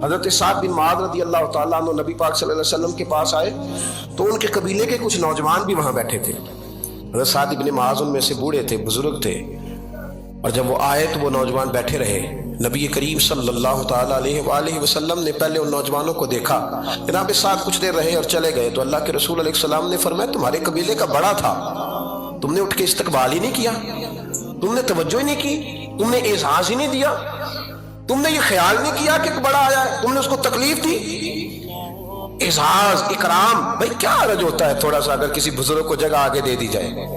حضرت سعد بن معاذ رضی اللہ تعالیٰ عنہ نبی پاک صلی اللہ علیہ وسلم کے پاس آئے تو ان کے قبیلے کے کچھ نوجوان بھی وہاں بیٹھے تھے. حضرت سعد بن معاذ ان میں سے بوڑھے تھے, بزرگ تھے, اور جب وہ آئے تو وہ نوجوان بیٹھے رہے. نبی کریم صلی اللہ تعالیٰ علیہ وآلہ وسلم نے پہلے ان نوجوانوں کو دیکھا, جناب ساتھ کچھ دیر رہے اور چلے گئے. تو اللہ کے رسول علیہ السلام نے فرمایا تمہارے قبیلے کا بڑا تھا, تم نے اٹھ کے استقبال ہی نہیں کیا, تم نے توجہ ہی نہیں کی, تم نے اعزاز ہی نہیں دیا, تم نے یہ خیال نہیں کیا کہ ایک بڑا آیا ہے, تم نے اس کو تکلیف دی. اعزاز اکرام, بھائی کیا حرج ہوتا ہے تھوڑا سا اگر کسی بزرگ کو جگہ آگے دے دی جائے,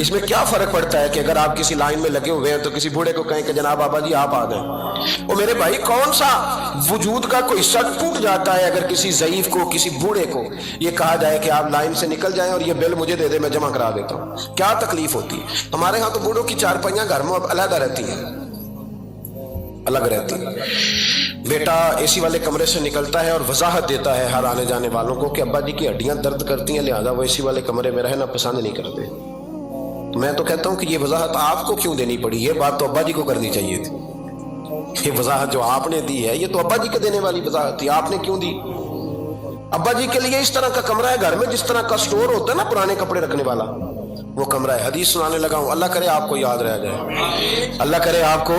اس میں کیا فرق پڑتا ہے کہ اگر آپ کسی لائن میں لگے ہوئے ہیں تو کسی بوڑھے کو کہیں کہ جناب بابا جی آپ آ گئے. وہ میرے بھائی کون سا وجود کا کوئی حصہ ٹوٹ جاتا ہے اگر کسی ضعیف کو, کسی بوڑھے کو یہ کہا جائے کہ آپ لائن سے نکل جائیں اور یہ بل مجھے دے دے میں جمع کرا دیتا ہوں, کیا تکلیف ہوتی ہے. ہمارے ہاں تو بوڑھوں کی چارپائیاں گھر میں علیحدہ رہتی ہیں, الگ رہتی ہے. بیٹا اے سی والے کمرے سے نکلتا ہے اور وضاحت دیتا ہے ہر آنے جانے والوں کو کہ ابا جی کی ہڈیاں درد کرتی ہیں لہذا وہ اے سی والے کمرے میں رہنا پسند نہیں کرتے. میں تو کہتا ہوں کہ یہ وضاحت آپ کو کیوں دینی پڑی, یہ بات تو ابا جی کو کرنی چاہیے تھی. یہ وضاحت جو آپ نے دی ہے یہ تو ابا جی کو دینے والی وضاحت تھی, آپ نے کیوں دی. ابا جی کے لیے اس طرح کا کمرہ ہے گھر میں جس طرح کا سٹور ہوتا ہے نا پرانے کپڑے رکھنے والا, وہ کمرہ ہے. حدیث سنانے لگا ہوں, اللہ کرے آپ کو یاد رہ جائے, اللہ کرے آپ کو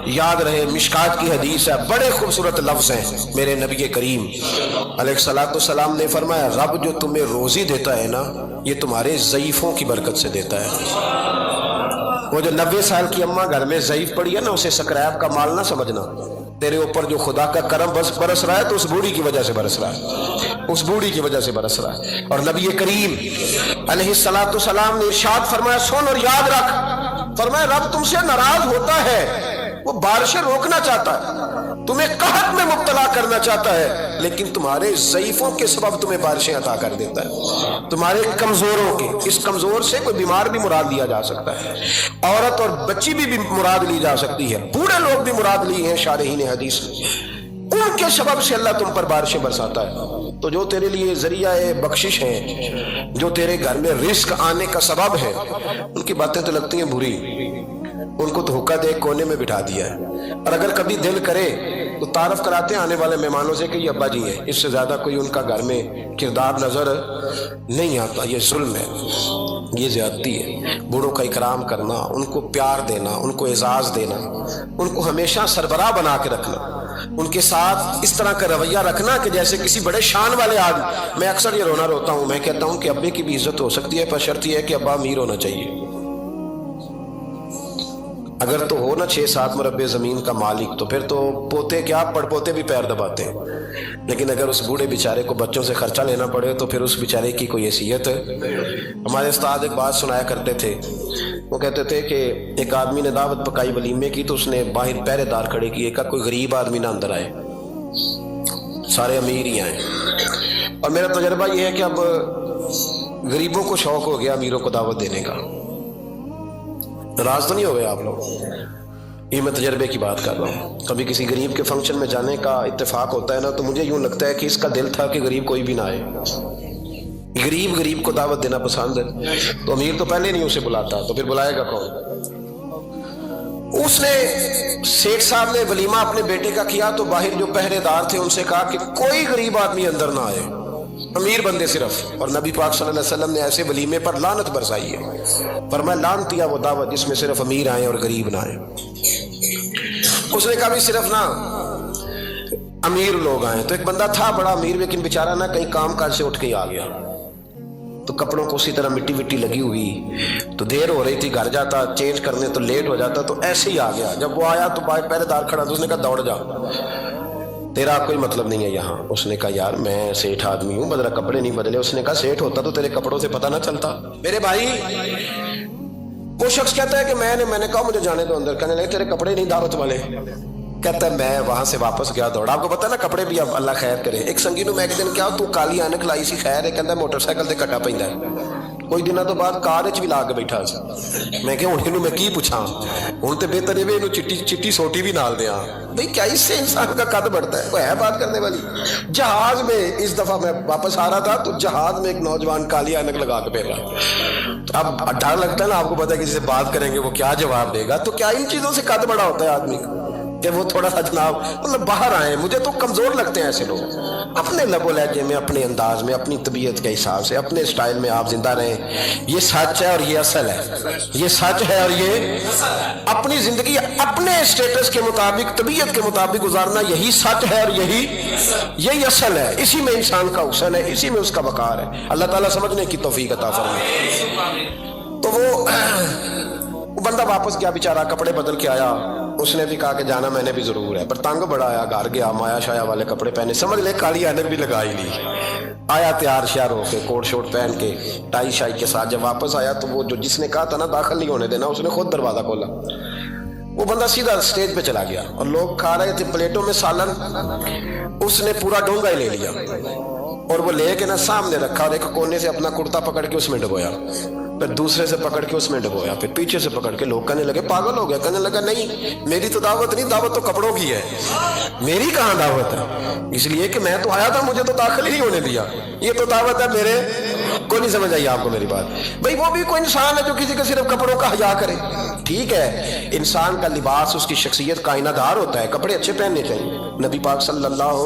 یاد رہے. مشکات کی حدیث ہے, بڑے خوبصورت لفظ ہیں. میرے نبی کریم علیہ الصلوۃ والسلام نے فرمایا رب جو تمہیں روزی دیتا ہے نا یہ تمہارے ضعیفوں کی برکت سے دیتا ہے. وہ جو 90 سال کی اماں گھر میں ضعیف پڑی ہے نا اسے سکریپ کا مال نہ سمجھنا. تیرے اوپر جو خدا کا کرم برس رہا ہے تو اس بوڑھی کی وجہ سے برس رہا ہے, اس بوڑھی کی وجہ سے برس رہا ہے. اور نبی کریم علیہ الصلوۃ والسلام نے ارشاد فرمایا سن اور یاد رکھ, فرمایا رب تم سے ناراض ہوتا ہے, وہ بارشیں روکنا چاہتا ہے, تمہیں قحط میں مبتلا کرنا چاہتا ہے, لیکن تمہارے ضعیفوں کے سبب تمہیں بارشیں عطا کر دیتا ہے, تمہارے کمزوروں کے. اس کمزور سے کوئی بیمار بھی مراد لیا جا سکتا ہے, عورت اور بچی بھی مراد لی جا سکتی ہے, بوڑھے لوگ بھی مراد لی ہیں شارحین حدیث, ان کے سبب سے اللہ تم پر بارشیں برساتا ہے. تو جو تیرے لیے ذریعہ بخشش ہیں, جو تیرے گھر میں رزق آنے کا سبب ہے, ان کی باتیں تو لگتی ہیں بری, ان کو تو حکا دے کونے میں بٹھا دیا ہے. اور اگر کبھی دل کرے تو تعارف کراتے ہیں آنے والے مہمانوں سے کہ یہ ابا جی ہیں, اس سے زیادہ کوئی ان کا گھر میں کردار نظر نہیں آتا. یہ ظلم ہے, یہ زیادتی ہے. بوڑھوں کا اکرام کرنا, ان کو پیار دینا, ان کو اعزاز دینا, ان کو ہمیشہ سربراہ بنا کے رکھنا, ان کے ساتھ اس طرح کا رویہ رکھنا کہ جیسے کسی بڑے شان والے آدمی. میں اکثر یہ روتا ہوں, میں کہتا ہوں کہ ابے کی بھی عزت ہو سکتی ہے پر شرط یہ ہے کہ ابا امیر ہونا چاہیے. اگر تو ہو نا 6-7 مربع زمین کا مالک تو پھر تو پوتے کیا پڑ پوتے بھی پیر دباتے ہیں, لیکن اگر اس بوڑھے بیچارے کو بچوں سے خرچہ لینا پڑے تو پھر اس بیچارے کی کوئی حیثیت. ہمارے استاد ایک بات سنایا کرتے تھے, وہ کہتے تھے کہ ایک آدمی نے دعوت پکائی ولیمے کی تو اس نے باہر پہرے دار کھڑے کیے, کہ کوئی غریب آدمی نہ اندر آئے, سارے امیر ہی آئے. اور میرا تجربہ یہ ہے کہ اب غریبوں کو شوق ہو گیا امیروں کو دعوت دینے کا. ناراض تو نہیں ہو گئے آپ لوگ, یہ میں تجربے کی بات کر رہا ہوں. کبھی کسی غریب کے فنکشن میں جانے کا اتفاق ہوتا ہے نا تو مجھے یوں لگتا ہے کہ اس کا دل تھا کہ غریب کوئی بھی نہ آئے, غریب کو دعوت دینا پسند ہے. تو امیر تو پہلے نہیں اسے بلاتا تو پھر بلائے گا کون. اس نے سیٹھ صاحب نے ولیمہ اپنے بیٹے کا کیا تو باہر جو پہرے دار تھے ان سے کہا کہ کوئی غریب آدمی اندر نہ آئے, امیر بندے صرف. اور نبی پاک صلی اللہ علیہ وسلم نے ایسے ولیمے پر لعنت برسائی ہے, فرمایا لعنتیا وہ دعوت جس میں صرف امیر آئے اور غریب نہ آئے. اس نے کہا بھی صرف نہ امیر لوگ آئے. تو ایک بندہ تھا بڑا امیر لیکن بیچارہ نہ کہیں کام کاج سے اٹھ کے ہی آ گیا, تو کپڑوں کو اسی طرح مٹی لگی ہوئی, تو دیر ہو رہی تھی, گھر جاتا چینج کرنے تو لیٹ ہو جاتا, تو ایسے ہی آ گیا. جب وہ آیا تو پہرے دار کھڑا تو اس نے کہا دوڑ جا, تیرا کوئی مطلب نہیں ہے یہاں. اس نے کہا یار میں سیٹھ آدمی ہوں, بدلا کپڑے نہیں بدلے. اس نے کہا سیٹھ ہوتا تو تیرے کپڑوں سے پتہ نہ چلتا. میرے بھائی وہ شخص کہتا ہے کہ میں نے کہا مجھے جانے دو اندر. کہنے لگے تیرے کپڑے نہیں دعوت والے. کہتا ہے میں وہاں سے واپس گیا دوڑا. آپ کو پتا نا کپڑے بھی اب اللہ خیر کرے. ایک سنگی نو میں ایک دن کیا تو کالی اینک لائی سی خیر ہے, کہتا موٹر سائیکل تے کٹا پیندا ہے. کوئی دنوں تو بعد کار وچ بھی لا کے بیٹھا سی. میں کہ ہن میں کی پوچھاں, ہن تے بہتر ہے اینو چٹی سوٹی بھی نال دیاں. بھئی کیا اس سے انسان کا قد بڑھتا ہے, وہ ہے بات کرنے والی. جہاز میں اس دفعہ میں واپس آ رہا تھا تو جہاز میں ایک نوجوان کالی اینک لگا کے پھر رہا. اب ڈر لگتا ہے نا, آپ کو پتا ہے کسی سے بات کریں گے وہ کیا جواب دے گا, تو کیا ان چیزوں سے قد بڑا ہوتا ہے آدمی کا. کہ وہ تھوڑا سا جناب مطلب باہر آئے. مجھے تو کمزور لگتے ہیں ایسے لوگ. اپنے لب و لہجے میں، اپنے انداز میں، اپنی طبیعت کے حساب سے، اپنے اسٹائل میں آپ زندہ رہیں. یہ سچ ہے اور یہ اصل ہے. یہ سچ ہے اور یہ اپنی زندگی اپنے اسٹیٹس کے مطابق، طبیعت کے مطابق گزارنا، یہی سچ ہے اور یہی اصل ہے. اسی میں انسان کا حسن ہے، اسی میں اس کا وقار ہے. اللہ تعالیٰ سمجھنے کی توفیق عطا فرمائے. تو وہ بندہ واپس گیا بیچارہ، کپڑے بدل کے آیا. اس نے بھی کہا کہ جانا میں نے بھی ضرور ہے، پر تنگ بڑا آیا. گھر گیا، مایا شایا والے کپڑے پہنے، سمجھ لے کالی اینک بھی لگا ہی لی. آیا تیار شیار ہو کے، کوٹ شوٹ پہن کے، ٹائی شائی کے ساتھ. جب واپس آیا تو وہ جو جس نے کہا تھا نا داخل نہیں ہونے دینا، اس نے خود دروازہ کھولا. وہ بندہ سیدھا اسٹیج پہ چلا گیا اور لوگ کھا رہے تھے پلیٹوں میں سالن. اس نے پورا ڈونگا ہی لے لیا اور وہ لے کے نا سامنے رکھا اور ایک کونے سے اپنا کرتا پکڑ کے اس میں ڈبویا، پھر دوسرے سے پکڑ کے اس میں ڈبویا، پھر پیچھے سے پکڑ کے. لوگ کہنے لگے پاگل ہو گیا. کہنے لگا نہیں، میری تو دعوت نہیں، دعوت تو کپڑوں کی ہے، میری کہاں دعوت ہے؟ اس لیے کہ میں تو آیا تھا، مجھے تو داخل ہی نہیں ہونے دیا. یہ تو دعوت ہے میرے. کوئی نہیں سمجھ آئی آپ کو میری بات؟ بھائی وہ بھی کوئی انسان ہے جو کسی کے صرف کپڑوں کا حیا کرے. ٹھیک ہے، انسان کا لباس اس کی شخصیت کا آئینہ دار ہوتا ہے، کپڑے اچھے پہننے چاہیے. نبی پاک صلی اللہ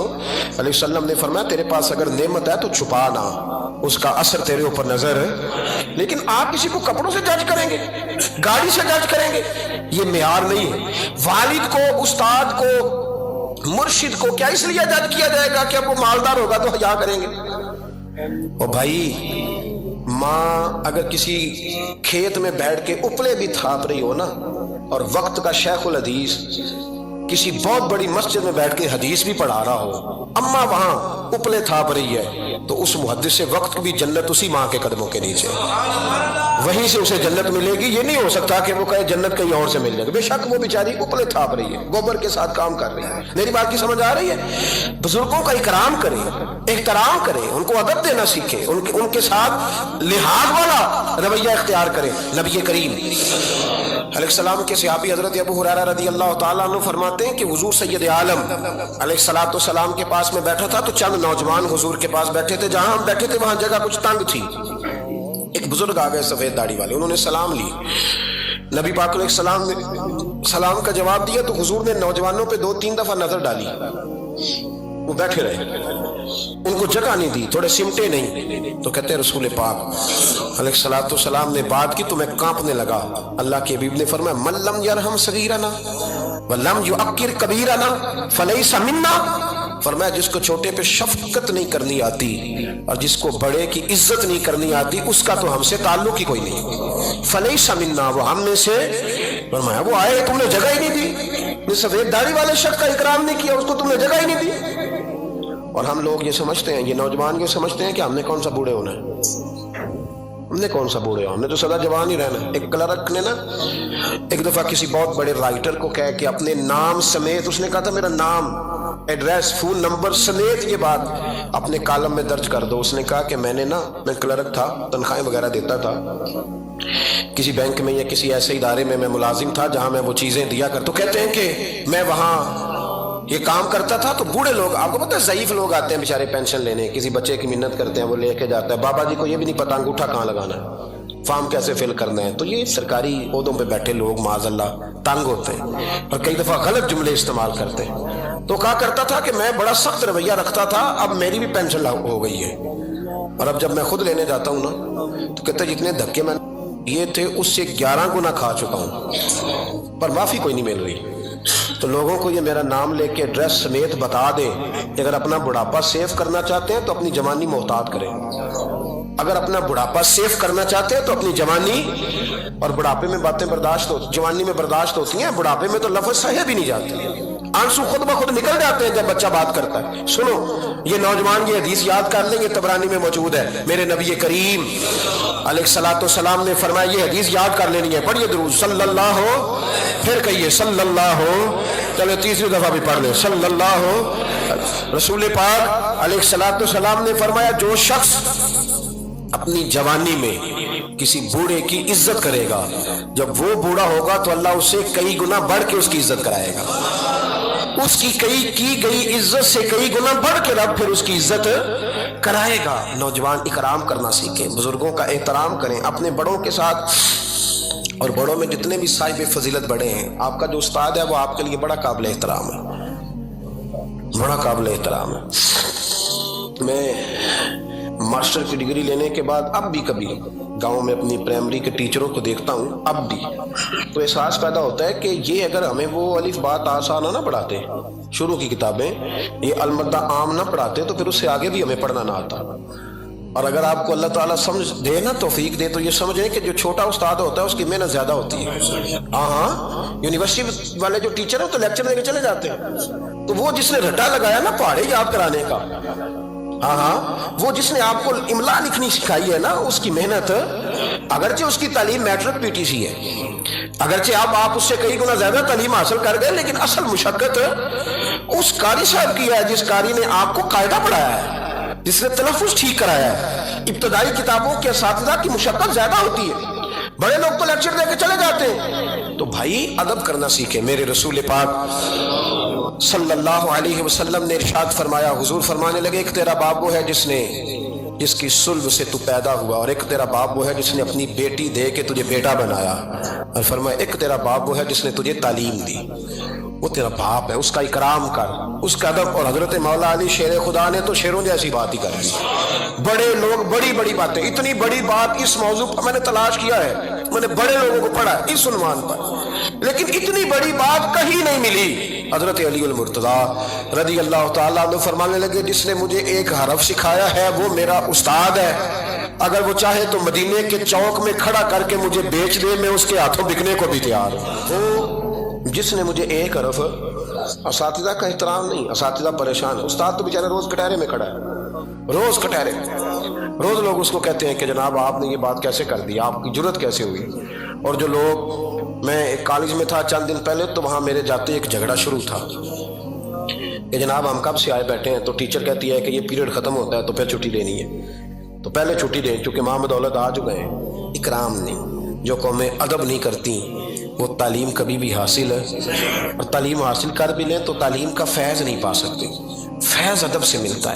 علیہ وسلم نے فرمایا تیرے پاس اگر نعمت ہے تو چھپا نہ، اس کا اثر تیرے اوپر نظر ہے. لیکن آپ کسی کو کپڑوں سے جج کریں گے، گاڑی سے جج کریں گے، یہ معیار نہیں ہے. والد کو، استاد کو، مرشد کو کیا اس لیے جج کیا جائے گا کہ اب وہ مالدار ہوگا تو حیا کریں گے؟ اور بھائی ماں اگر کسی کھیت میں بیٹھ کے اپلے بھی تھاپ رہی ہو نا، اور وقت کا شیخ الحدیث کسی بہت بڑی مسجد میں بیٹھ کے حدیث بھی پڑھا رہا ہو، اماں وہاں اپلے تھاپ رہی ہے، تو اس محدث وقت بھی جنت اسی ماں کے قدموں کے نیچے، وہیں سے اسے جنت ملے گی. یہ نہیں ہو سکتا کہ وہ کہے جنت کہیں اور سے مل جائے گی. بے شک وہ بیچاری اپلے تھاپ رہی ہے، گوبر کے ساتھ کام کر رہی ہے. میری بات کی سمجھ آ رہی ہے؟ بزرگوں کا اکرام کرے، احترام کرے، ان کو ادب دینا سیکھے، ان کے ساتھ لحاظ والا رویہ اختیار کرے. نبی کریم علیہ السلام کے صحابی حضرت ابو ہریرہ رضی اللہ تعالیٰ عنہ فرماتے ہیں کہ حضور سید عالم علیہ السلام کے پاس میں بیٹھا تھا تو چند نوجوان حضور کے پاس بیٹھے تھے. جہاں ہم بیٹھے تھے وہاں جگہ کچھ تنگ تھی. ایک بزرگ آ گئے سفید داڑھی والے، انہوں نے سلام لی. نبی پاک علیہ السلام نے سلام کا جواب دیا تو حضور نے نوجوانوں پہ 2-3 دفعہ نظر ڈالی. وہ بیٹھے رہے، ان کو جگہ نہیں دی، تھوڑے سمٹے نہیں. تو کہتے ہیں رسول پاک علیہ السلام نے بات کی تو میں کانپنے لگا. اللہ کے حبیب نے فرمایا من لم یرحم صغیرنا ولم یعکر کبیرنا فلیس منا. فرمایا جس کو چھوٹے پہ شفقت نہیں کرنی آتی اور جس کو بڑے کی عزت نہیں کرنی آتی، اس کا تو ہم سے تعلق ہی کوئی نہیں. فلیس منا، وہ ہم میں سے. فرمایا وہ آئے تم نے جگہ ہی نہیں دی، سفید داڑھی والے شخص کا اکرام نہیں کیا، اس کو تم نے جگہ ہی نہیں دی. اور ہم لوگ یہ سمجھتے ہیں، یہ نوجوان یہ سمجھتے ہیں کہ ہم نے کون سا بوڑھے ہونا ہے، ہم نے کون سا بوڑھے ہو، ہم نے تو سدا جوان ہی رہنا. ایک کلرک نے نا ایک دفعہ کسی بہت بڑے رائٹر کو کہہ کے اپنے نام سمیت، اس نے کہا تھا میرا نام، ایڈریس، فون نمبر سمیت یہ بات اپنے کالم میں درج کر دو. اس نے کہا کہ میں کلرک تھا، تنخواہیں وغیرہ دیتا تھا کسی بینک میں یا کسی ایسے ادارے میں ملازم تھا جہاں میں وہ چیزیں دیا کرتا. تو کہتے ہیں کہ میں وہاں یہ کام کرتا تھا تو بوڑھے لوگ، آپ کو پتہ ہے ضعیف لوگ آتے ہیں بیچارے پینشن لینے، کسی بچے کی منت کرتے ہیں، وہ لے کے جاتا ہے. بابا جی کو یہ بھی نہیں پتا انگوٹھا کہاں لگانا ہے، فارم کیسے فل کرنا ہے. تو یہ سرکاری عہدوں پہ بیٹھے لوگ معاذ اللہ تنگ ہوتے ہیں اور کئی دفعہ غلط جملے استعمال کرتے ہیں. تو کہا کرتا تھا کہ میں بڑا سخت رویہ رکھتا تھا، اب میری بھی پینشن ہو گئی ہے، اور اب جب میں خود لینے جاتا ہوں نا تو کہتے جتنے دھکے میں یہ تھے اس سے 11 گنا کھا چکا ہوں، پر معافی کوئی نہیں مل رہی. تو لوگوں کو یہ میرا نام لے کے ایڈریس سمیت بتا دیں کہ اگر اپنا بڑھاپا سیف کرنا چاہتے ہیں تو اپنی جوانی محتاط کریں. اگر اپنا بڑھاپا سیف کرنا چاہتے ہیں تو اپنی جوانی، اور بڑھاپے میں باتیں برداشت ہوتی، جوانی میں برداشت ہوتی ہیں، بڑھاپے میں تو لفظ سہے بھی نہیں جاتے، آنسو خود بخود نکل جاتے ہیں جب بچہ بات کرتا ہے. سنو یہ نوجوان یہ حدیث یاد کر لیں، یہ طبرانی میں موجود ہے. میرے نبی کریم علیہ السلام نے فرمایا یہ حدیث یاد کر لینی ہے. پڑھیے درود صلی اللہ ہو، پھر کہیے صلی اللہ ہو، چلو تیسری دفعہ بھی پڑھ لیں صلی اللہ ہو. رسول پاک علیہ السلام نے فرمایا جو شخص اپنی جوانی میں کسی بوڑھے کی عزت کرے گا، جب وہ بوڑھا ہوگا تو اللہ اسے کئی گنا بڑھ کے اس کی عزت کرائے گا. اس کی کی گئی عزت سے کئی گنا بڑھ کے رب پھر اس کی عزت کرائے گا. نوجوان اکرام کرنا سیکھیں، بزرگوں کا احترام کریں، اپنے بڑوں کے ساتھ اور بڑوں میں جتنے بھی صاحب فضیلت بڑے ہیں، آپ کا جو استاد ہے وہ آپ کے لیے بڑا قابل احترام ہے، بڑا قابل احترام ہے۔ میں ماسٹر کی ڈگری لینے کے بعد اب بھی کبھی گاؤں میں اپنی پرائمری کے ٹیچروں کو دیکھتا ہوں، اب بھی تو احساس پیدا ہوتا ہے کہ یہ اگر ہمیں وہ الف بات آسانہ نہ پڑھاتے، شروع کی کتابیں یہ المدہ عام نہ پڑھاتے، تو پھر اس سے آگے بھی ہمیں پڑھنا نہ آتا۔ اور اگر آپ کو اللہ تعالیٰ سمجھ دے نا، توفیق دے، تو یہ سمجھیں کہ جو چھوٹا استاد ہوتا ہے اس کی محنت زیادہ ہوتی ہے۔ ہاں یونیورسٹی والے جو ٹیچر ہیں تو لیکچر دے کے چلے جاتے ہیں، تو وہ جس نے رٹا لگایا نا پہاڑے یاد کرانے کا، وہ جس نے آپ کو املا لکھنی سکھائی ہے نا، اس کی محنت، اگرچہ اس کی تعلیم میٹرک پی ٹی سی ہے، اگرچہ آپ اس سے کئی گنا زیادہ تعلیم حاصل کر گئے، لیکن اصل مشقت اس قاری صاحب کی ہے جس قاری نے آپ کو قاعدہ پڑھایا ہے، جس نے تلفظ ٹھیک کرایا ہے۔ ابتدائی کتابوں کے اساتذہ کی مشقت زیادہ ہوتی ہے، بڑے لوگ تو لیکچر دے کے چلے جاتے ہیں۔ تو بھائی ادب کرنا سیکھیں۔ میرے رسول پاک صلی اللہ علیہ وسلم نے ارشاد فرمایا، حضور فرمانے لگے، ایک تیرا باپ وہ ہے جس کی صلب سے تو پیدا ہوا، اور ایک تیرا باپ وہ ہے جس نے اپنی بیٹی دے کے تجھے بیٹا بنایا، اور فرمایا ایک تیرا باپ وہ ہے جس نے تجھے تعلیم دی۔ وہ تیرا باپ ہے، اس کا اکرام کر، اس کا ادب۔ اور حضرت مولا علی شیر خدا نے تو شیروں جیسی بات ہی کر دی۔ بڑے لوگ بڑی بڑی باتیں، اتنی بڑی بات اس موضوع پر میں نے تلاش کیا ہے، میں نے بڑے لوگوں کو پڑھا ہے اس عنوان پر، لیکن اتنی بڑی بات کہیں نہیں ملی۔ حضرت علی المرتضیٰ رضی اللہ تعالیٰ عنہ فرمانے لگے، جس نے مجھے ایک حرف سکھایا ہے وہ میرا استاد ہے، اگر وہ چاہے تو مدینے کے چوک میں کھڑا کر کے مجھے بیچ دے، میں اس کے ہاتھوں بکنے کو بھی تیار ہوں۔ جس نے مجھے ایک حرف، اساتذہ کا احترام نہیں، اساتذہ پریشان ہے، استاد تو بیچارے روز کٹہرے میں کھڑا ہے، روز کٹہرے، روز لوگ اس کو کہتے ہیں کہ جناب آپ نے یہ بات کیسے کر دی، آپ کی جرت کیسے ہوئی۔ اور جو لوگ، میں ایک کالج میں تھا چند دن پہلے، تو وہاں میرے جاتے ایک جھگڑا شروع تھا کہ جناب ہم کب سے آئے بیٹھے ہیں، تو ٹیچر کہتی ہے کہ یہ پیریڈ ختم ہوتا ہے تو پھر چھٹی لینی ہے، تو پہلے چھٹی دیں، چونکہ محمد دولت آ چکے ہیں۔ اکرام نہیں، جو قومیں ادب نہیں کرتی وہ تعلیم کبھی بھی حاصل ہے، اور تعلیم حاصل کر بھی لیں تو تعلیم کا فیض نہیں پا سکتے۔ فیض ادب سے ملتا ہے۔